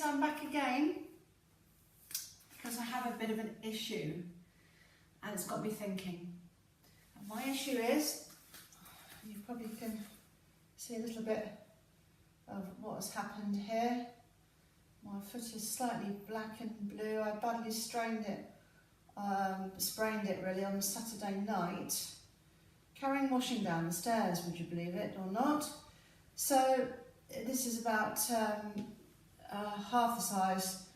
so I'm back again because I have a bit of an issue and it's got me thinking. And my issue is, you probably can see a little bit of what has happened here. My foot is slightly black and blue. I badly sprained it really on Saturday night, carrying washing down the stairs, would you believe it or not? So this is about half the size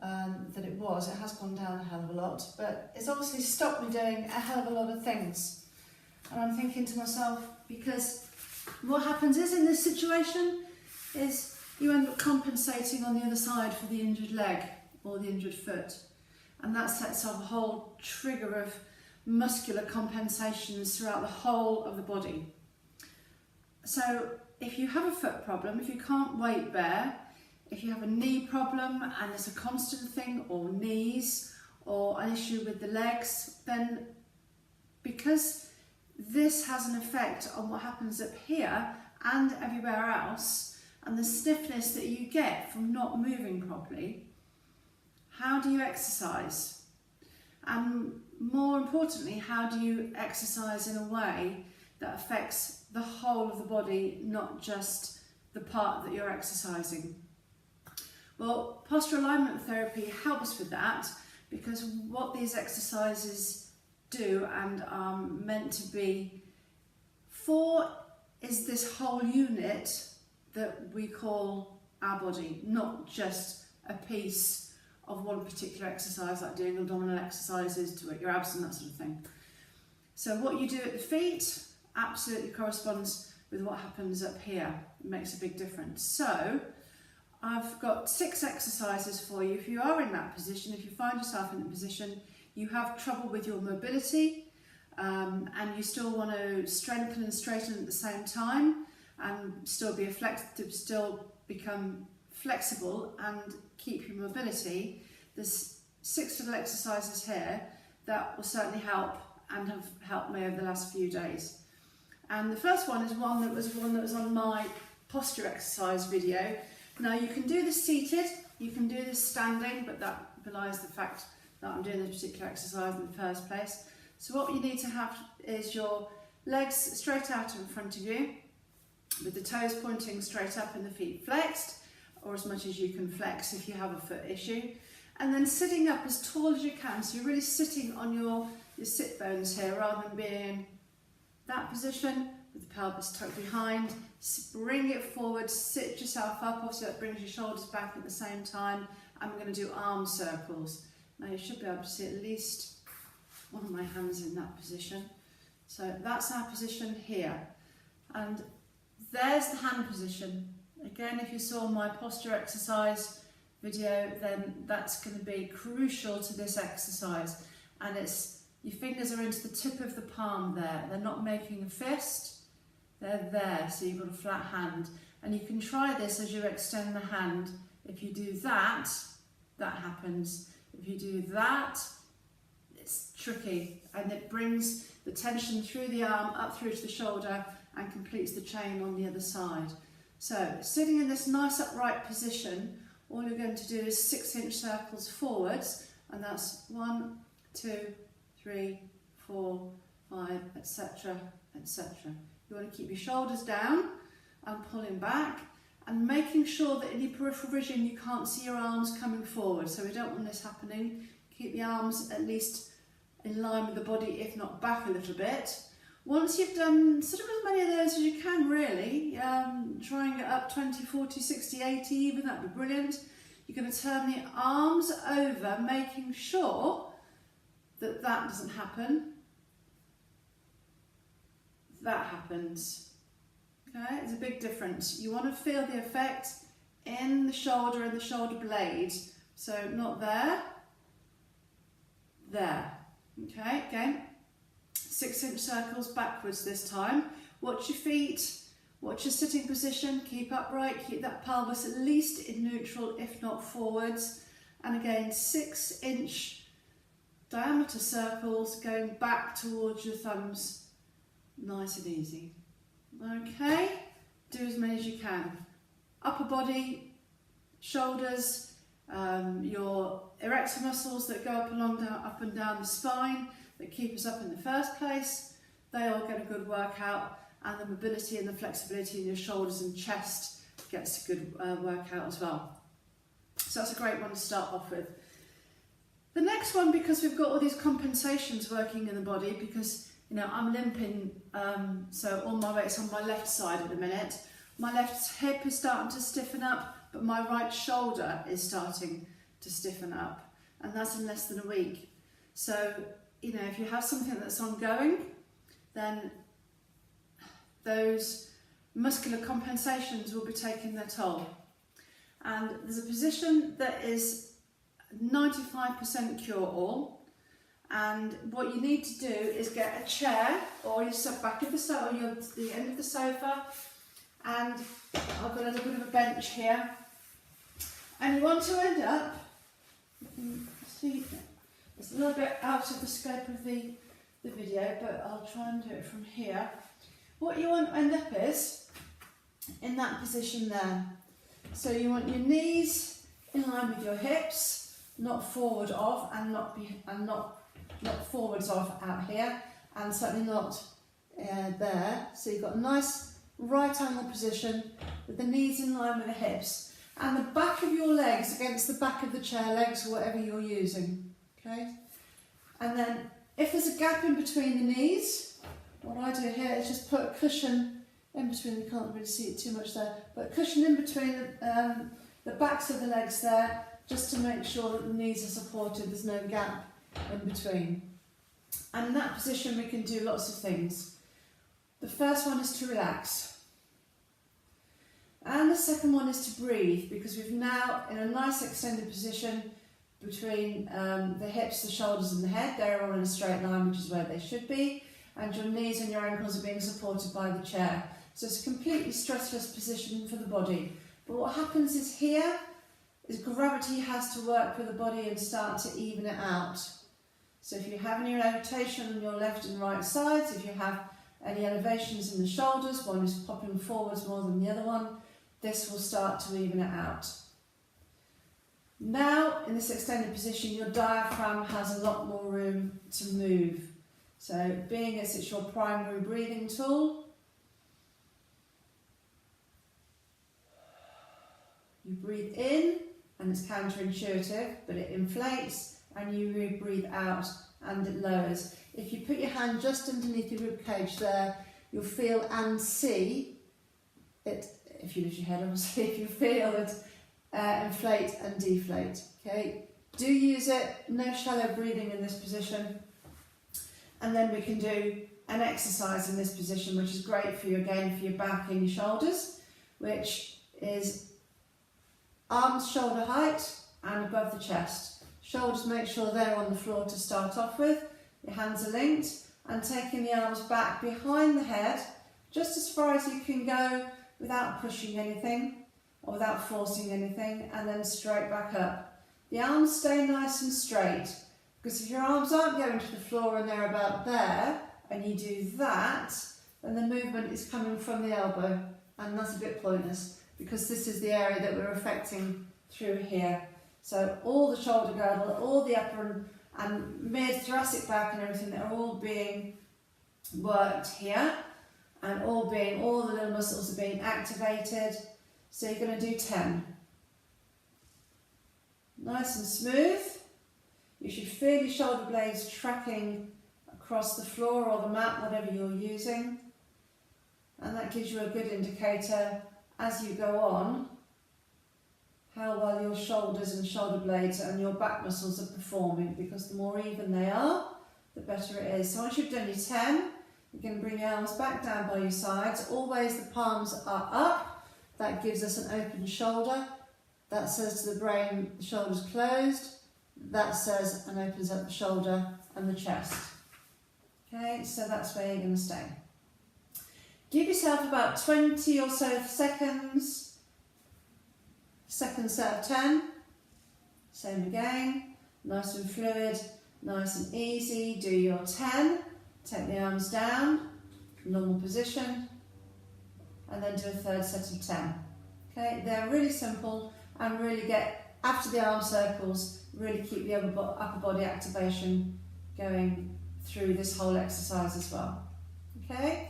that it was. It has gone down a hell of a lot, but it's obviously stopped me doing a hell of a lot of things. And I'm thinking to myself, because what happens is in this situation is you end up compensating on the other side for the injured leg or the injured foot. And that sets off a whole trigger of muscular compensations throughout the whole of the body. So if you have a foot problem, if you can't weight bear, if you have a knee problem and it's a constant thing, or knees, or an issue with the legs, then because this has an effect on what happens up here and everywhere else, and the stiffness that you get from not moving properly, how do you exercise? And more importantly, how do you exercise in a way that affects the whole of the body, not just the part that you're exercising? Well, posture alignment therapy helps with that, because what these exercises do and are meant to be for is this whole unit that we call our body, not just a piece of one particular exercise, like doing abdominal exercises to work your abs and that sort of thing. So what you do at the feet absolutely corresponds with what happens up here. It makes a big difference. So I've got 6 exercises for you. If you are in that position, if you find yourself in the position, you have trouble with your mobility, and you still want to strengthen and straighten at the same time, and still become flexible and keep your mobility, there's 6 little exercises here that will certainly help and have helped me over the last few days. And the first one is one that was on my posture exercise video. Now you can do this seated, you can do this standing, but that belies the fact that I'm doing this particular exercise in the first place. So what you need to have is your legs straight out in front of you, with the toes pointing straight up and the feet flexed, or as much as you can flex if you have a foot issue. And then sitting up as tall as you can, so you're really sitting on your sit bones here, rather than being in that position with the pelvis tucked behind. Bring it forward, sit yourself up, obviously that brings your shoulders back at the same time, and we're going to do arm circles. Now you should be able to see at least one of my hands in that position. So that's our position here. And there's the hand position. Again, if you saw my posture exercise video, then that's going to be crucial to this exercise. And it's, your fingers are into the tip of the palm there. They're not making a fist, they're there, so you've got a flat hand. And you can try this as you extend the hand. If you do that, that happens. If you do that, it's tricky, and it brings the tension through the arm up through to the shoulder and completes the chain on the other side. So sitting in this nice upright position, all you're going to do is 6-inch circles forwards, and that's 1, 2, 3, 4, 5, etc, etc. You want to keep your shoulders down and pulling back, and making sure that in your peripheral vision you can't see your arms coming forward. So we don't want this happening. Keep the arms at least in line with the body, if not back a little bit. Once you've done sort of as many of those as you can, really, trying it up 20, 40, 60, 80 even, that'd be brilliant. You're going to turn the arms over, making sure that that doesn't happen. That happens. Okay, there's a big difference. You want to feel the effect in the shoulder and the shoulder blade. So not there, there. Okay, again, 6-inch circles backwards this time. Watch your feet, watch your sitting position, keep upright, keep that pelvis at least in neutral, if not forwards. And again, 6-inch diameter circles going back towards your thumbs, nice and easy. Okay, do as many as you can. Upper body, shoulders, your erector muscles that go up and down the spine that keep us up in the first place, they all get a good workout, and the mobility and the flexibility in your shoulders and chest gets a good workout as well. So that's a great one to start off with. The next one, because we've got all these compensations working in the body, because I'm limping, so all my weight's on my left side at the minute. My left hip is starting to stiffen up, but my right shoulder is starting to stiffen up, and that's in less than a week. So, if you have something that's ongoing, then those muscular compensations will be taking their toll. And there's a position that is 95% cure-all, and what you need to do is get a chair, or you sit back of the sofa, or the end of the sofa, and I've got a little bit of a bench here, and you want to end up, see, it's a little bit out of the scope of the video, but I'll try and do it from here. What you want to end up is in that position there. So you want your knees in line with your hips, not forward of, and not forwards of out here, and certainly not there. So you've got a nice right angle position with the knees in line with the hips, and the back of your legs against the back of the chair legs, or whatever you're using. Okay, and then if there's a gap in between the knees, what I do here is just put a cushion in between. You can't really see it too much there, but a cushion in between the backs of the legs there, just to make sure that the knees are supported, there's no gap in between. And in that position we can do lots of things. The first one is to relax, and the second one is to breathe, because we've now in a nice extended position between the hips, the shoulders and the head. They're all in a straight line, which is where they should be, and your knees and your ankles are being supported by the chair. So it's a completely stressless position for the body. But what happens is here is gravity has to work with the body and start to even it out. So if you have any rotation on your left and right sides, if you have any elevations in the shoulders, one is popping forwards more than the other one, this will start to even it out. Now, in this extended position, your diaphragm has a lot more room to move. So, being as it's your primary breathing tool, you breathe in, and it's counterintuitive, but it inflates, and you breathe out, and it lowers. If you put your hand just underneath your rib cage there, you'll feel and see it, if you lift your head obviously, if you feel it inflate and deflate. Okay, do use it, no shallow breathing in this position. And then we can do an exercise in this position, which is great for you, again, for your back and your shoulders, which is arms shoulder height and above the chest. Shoulders, make sure they're on the floor to start off with. Your hands are linked, and taking the arms back behind the head, just as far as you can go without pushing anything or without forcing anything, and then straight back up. The arms stay nice and straight, because if your arms aren't going to the floor and they're about there, and you do that, then the movement is coming from the elbow, and that's a bit pointless, because this is the area that we're affecting through here. So all the shoulder girdle, all the upper and mid-thoracic back and everything, they're all being worked here, and all the little muscles are being activated. So you're going to do 10. Nice and smooth. You should feel your shoulder blades tracking across the floor or the mat, whatever you're using. And that gives you a good indicator as you go on how well your shoulders and shoulder blades and your back muscles are performing, because the more even they are, the better it is. So once you've done your 10, you can bring your arms back down by your sides. Always the palms are up. That gives us an open shoulder. That says to the brain, the shoulder's closed. That says and opens up the shoulder and the chest. Okay, so that's where you're going to stay. Give yourself about 20 or so seconds. Second set of 10. Same again. Nice and fluid, nice and easy. Do your 10. Take the arms down, normal position, and then do a third set of 10. Okay, they're really simple and really get after the arm circles, really keep the upper body activation going through this whole exercise as well. Okay,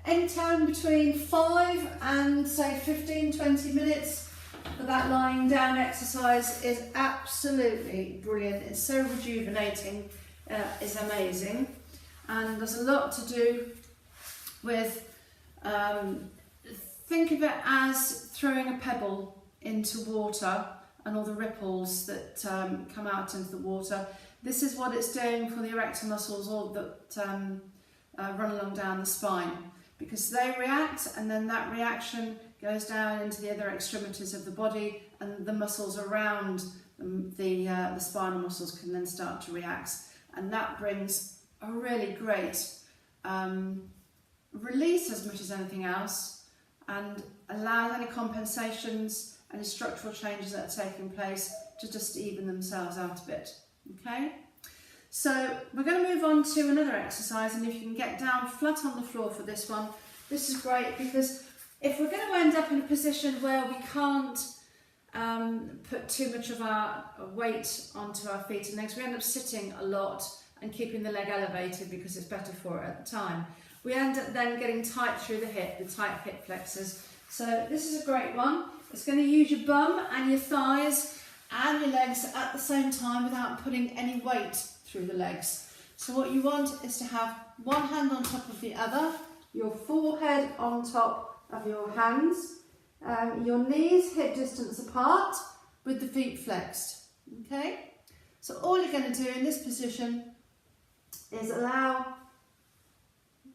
anytime between 5 and say 15-20 minutes for that lying down exercise is absolutely brilliant. It's so rejuvenating, it's amazing, and there's a lot to do with, think of it as throwing a pebble into water and all the ripples that come out into the water. This is what it's doing for the erector muscles all that run along down the spine, because they react, and then that reaction goes down into the other extremities of the body, and the muscles around the spinal muscles can then start to react, and that brings a really great release as much as anything else, and allows any compensations, any structural changes that are taking place to just even themselves out a bit. Okay, so we're going to move on to another exercise, and if you can get down flat on the floor for this one, this is great, because if we're going to end up in a position where we can't put too much of our weight onto our feet and legs, we end up sitting a lot and keeping the leg elevated because it's better for it at the time. We end up then getting tight through the hip, the tight hip flexors. So this is a great one. It's going to use your bum and your thighs and your legs at the same time without putting any weight through the legs. So what you want is to have one hand on top of the other, your forehead on top of your hands, your knees hip distance apart with the feet flexed. Okay, so all you're going to do in this position is allow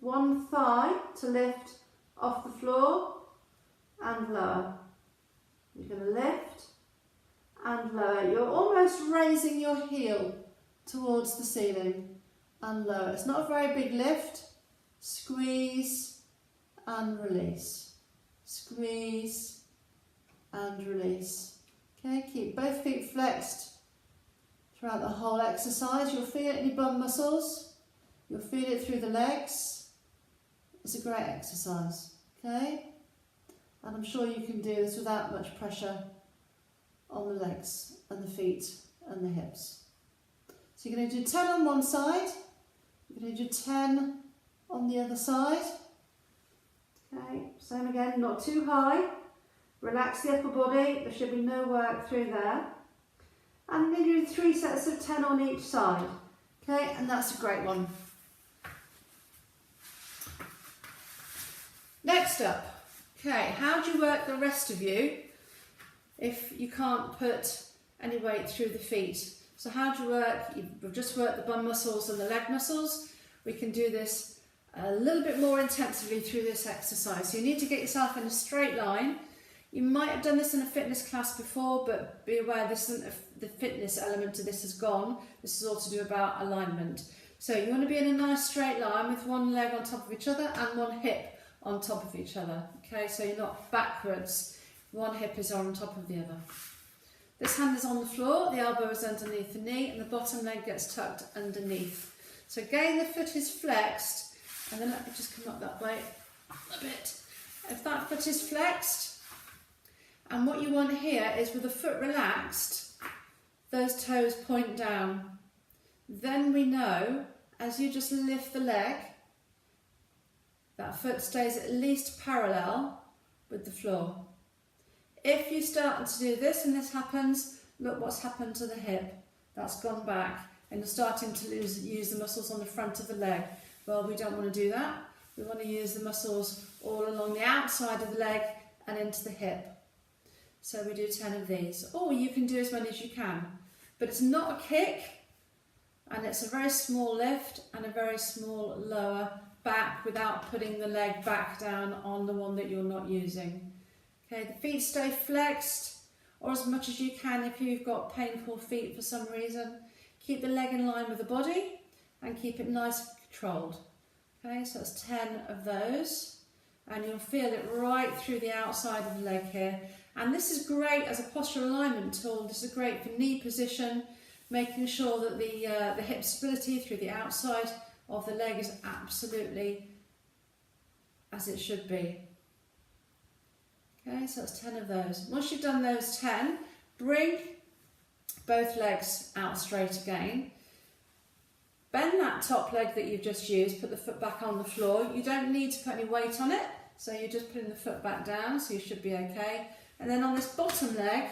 one thigh to lift off the floor and lower. You're going to lift and lower. You're almost raising your heel towards the ceiling and lower. It's not a very big lift. Squeeze and release. Squeeze and release. Okay, keep both feet flexed throughout the whole exercise. You'll feel it in your bum muscles. You'll feel it through the legs. It's a great exercise. Okay, and I'm sure you can do this without much pressure on the legs and the feet and the hips. So you're going to do 10 on one side, you're going to do 10 on the other side. Okay, same again, not too high. Relax the upper body, there should be no work through there. And I'm going to do 3 sets of 10 on each side. Okay, and that's a great one. Next up, okay, how do you work the rest of you if you can't put any weight through the feet? So how do you work? We've just worked the bum muscles and the leg muscles. We can do this a little bit more intensively through this exercise. So you need to get yourself in a straight line. You might have done this in a fitness class before, but be aware this isn't the fitness element to this has gone. This is all to do about alignment. So you want to be in a nice straight line with one leg on top of each other and one hip on top of each other. Okay, so you're not backwards. One hip is on top of the other. This hand is on the floor, the elbow is underneath the knee, and the bottom leg gets tucked underneath. So again, the foot is flexed, and then let me just come up that way a bit. If that foot is flexed, and what you want here is with the foot relaxed, those toes point down. Then we know, as you just lift the leg, that foot stays at least parallel with the floor. If you start to do this and this happens, look what's happened to the hip. That's gone back and you're starting to use the muscles on the front of the leg. Well, we don't want to do that. We want to use the muscles all along the outside of the leg and into the hip. So we do 10 of these. Or you can do as many as you can. But it's not a kick, and it's a very small lift and a very small lower back without putting the leg back down on the one that you're not using. Okay, the feet stay flexed, or as much as you can if you've got painful feet for some reason. Keep the leg in line with the body and keep it nice and controlled. Okay, so that's 10 of those, and you'll feel it right through the outside of the leg here. And this is great as a posture alignment tool. This is great for knee position, making sure that the hip stability through the outside of the leg is absolutely as it should be. Okay, so that's 10 of those. Once you've done those 10, bring both legs out straight again. Bend that top leg that you've just used, put the foot back on the floor. You don't need to put any weight on it, so you're just putting the foot back down, so you should be okay. And then on this bottom leg,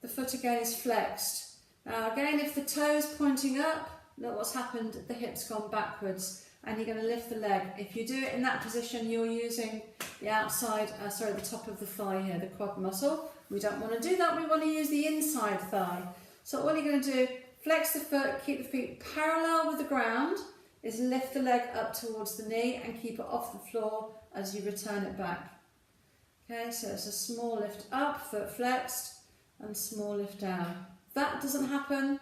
the foot again is flexed. Now again, if the toe is pointing up, look what's happened, the hip's gone backwards, and you're going to lift the leg. If you do it in that position, you're using the outside, the top of the thigh here, the quad muscle. We don't want to do that, we want to use the inside thigh. So what you're going to do, flex the foot, keep the feet parallel with the ground, is lift the leg up towards the knee and keep it off the floor as you return it back. Okay, so it's a small lift up, foot flexed, and small lift down. If that doesn't happen,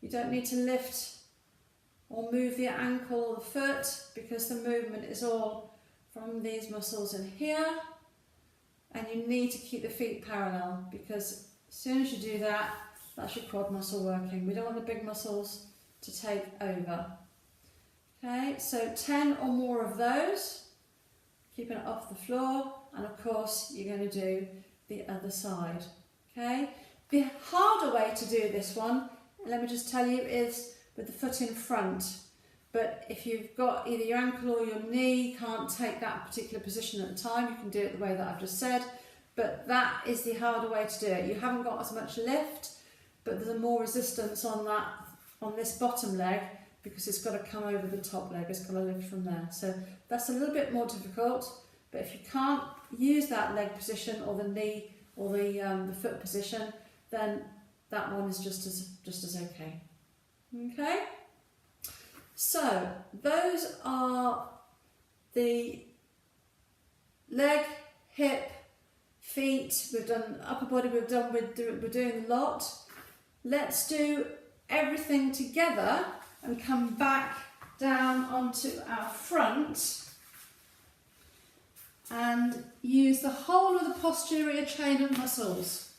you don't need to lift or move the ankle or the foot, because the movement is all from these muscles in here, and you need to keep the feet parallel, because as soon as you do that, that's your quad muscle working. We don't want the big muscles to take over. Okay, so 10 or more of those, keeping it off the floor, and of course you're going to do the other side. Okay, the harder way to do this one, let me just tell you, is with the foot in front. But if you've got either your ankle or your knee can't take that particular position at the time, you can do it the way that I've just said. But that is the harder way to do it. You haven't got as much lift, but there's more resistance on that, on this bottom leg, because it's got to come over the top leg. It's got to lift from there. So that's a little bit more difficult. But if you can't use that leg position or the knee or the foot position, then that one is just as okay. Okay. So those are the leg, hip, feet. We've done upper body. We're doing a lot. Let's do everything together and come back down onto our front and use the whole of the posterior chain of muscles.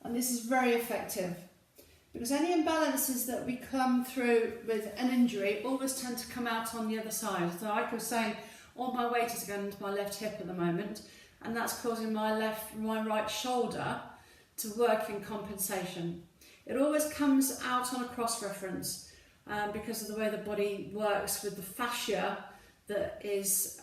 And this is very effective, because any imbalances that we come through with an injury always tend to come out on the other side. So like I was saying, all my weight is going into my left hip at the moment, and that's causing my right shoulder to work in compensation. It always comes out on a cross reference because of the way the body works with the fascia that is,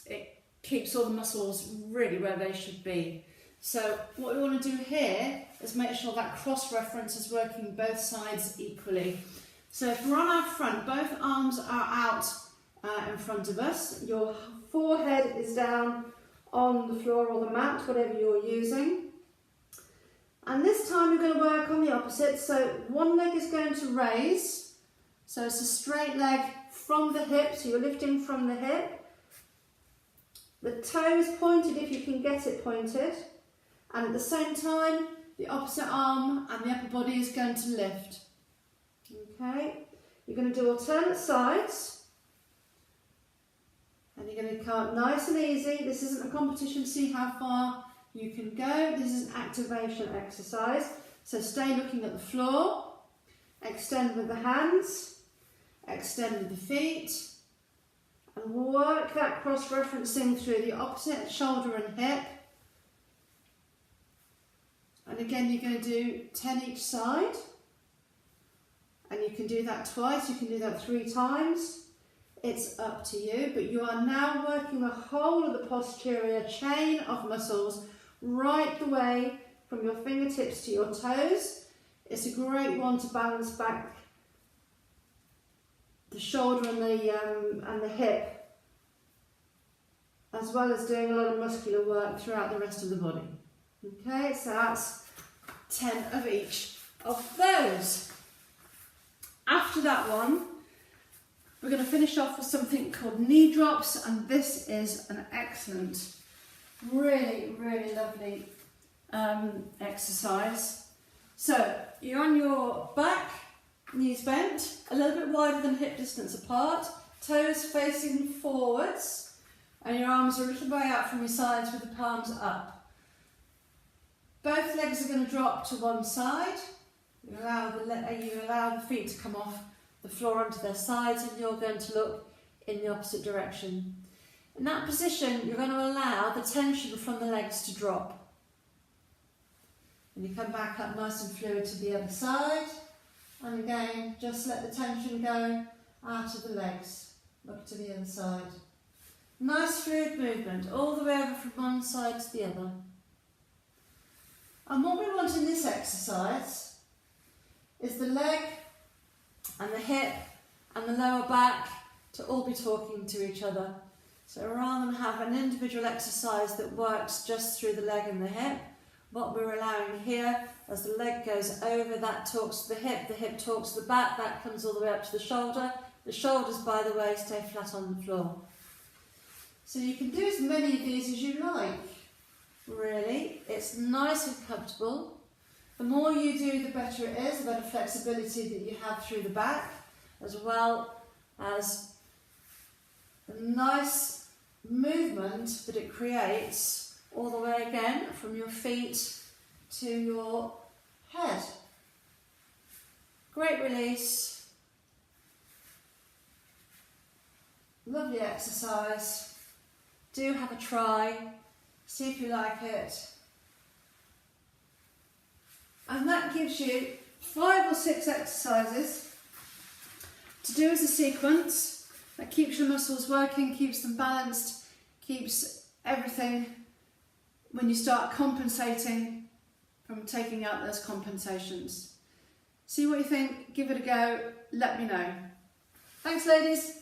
it keeps all the muscles really where they should be. So what we want to do here is make sure that cross reference is working both sides equally. So if we're on our front, both arms are out in front of us. Your forehead is down on the floor or the mat, whatever you're using. And this time we're going to work on the opposite. So one leg is going to raise. So it's a straight leg from the hip. So you're lifting from the hip. The toe is pointed if you can get it pointed. And at the same time, the opposite arm and the upper body is going to lift. Okay, you're going to do alternate sides. And you're going to count nice and easy. This isn't a competition, see how far you can go. This is an activation exercise. So stay looking at the floor. Extend with the hands. Extend with the feet. And work that cross-referencing through the opposite shoulder and hip. And again, you're going to do 10 each side. And you can do that twice, you can do that 3 times. It's up to you, but you are now working the whole of the posterior chain of muscles right the way from your fingertips to your toes. It's a great one to balance back the shoulder and the hip, as well as doing a lot of muscular work throughout the rest of the body. Okay, so that's 10 of each of those. After that one, we're going to finish off with something called knee drops, and this is an excellent, really, really lovely exercise. So you're on your back, knees bent, a little bit wider than hip distance apart, toes facing forwards, and your arms are a little way out from your sides with the palms up. Both legs are going to drop to one side. You allow the feet to come off the floor onto their sides, and you're going to look in the opposite direction. In that position, you're going to allow the tension from the legs to drop. And you come back up nice and fluid to the other side. And again, just let the tension go out of the legs. Look to the other side. Nice fluid movement all the way over from one side to the other. And what we want in this exercise is the leg and the hip and the lower back to all be talking to each other. So rather than have an individual exercise that works just through the leg and the hip, what we're allowing here, as the leg goes over, that talks to the hip talks to the back, that comes all the way up to the shoulder. The shoulders, by the way, stay flat on the floor. So you can do as many of these as you like, really. It's nice and comfortable. The more you do, the better it is, the better flexibility that you have through the back, as well as the nice movement that it creates all the way again from your feet to your head. Great release. Lovely exercise. Do have a try. See if you like it. And that gives you 5 or 6 exercises to do as a sequence. That keeps your muscles working, keeps them balanced, keeps everything when you start compensating from taking out those compensations. See what you think, give it a go, let me know. Thanks ladies.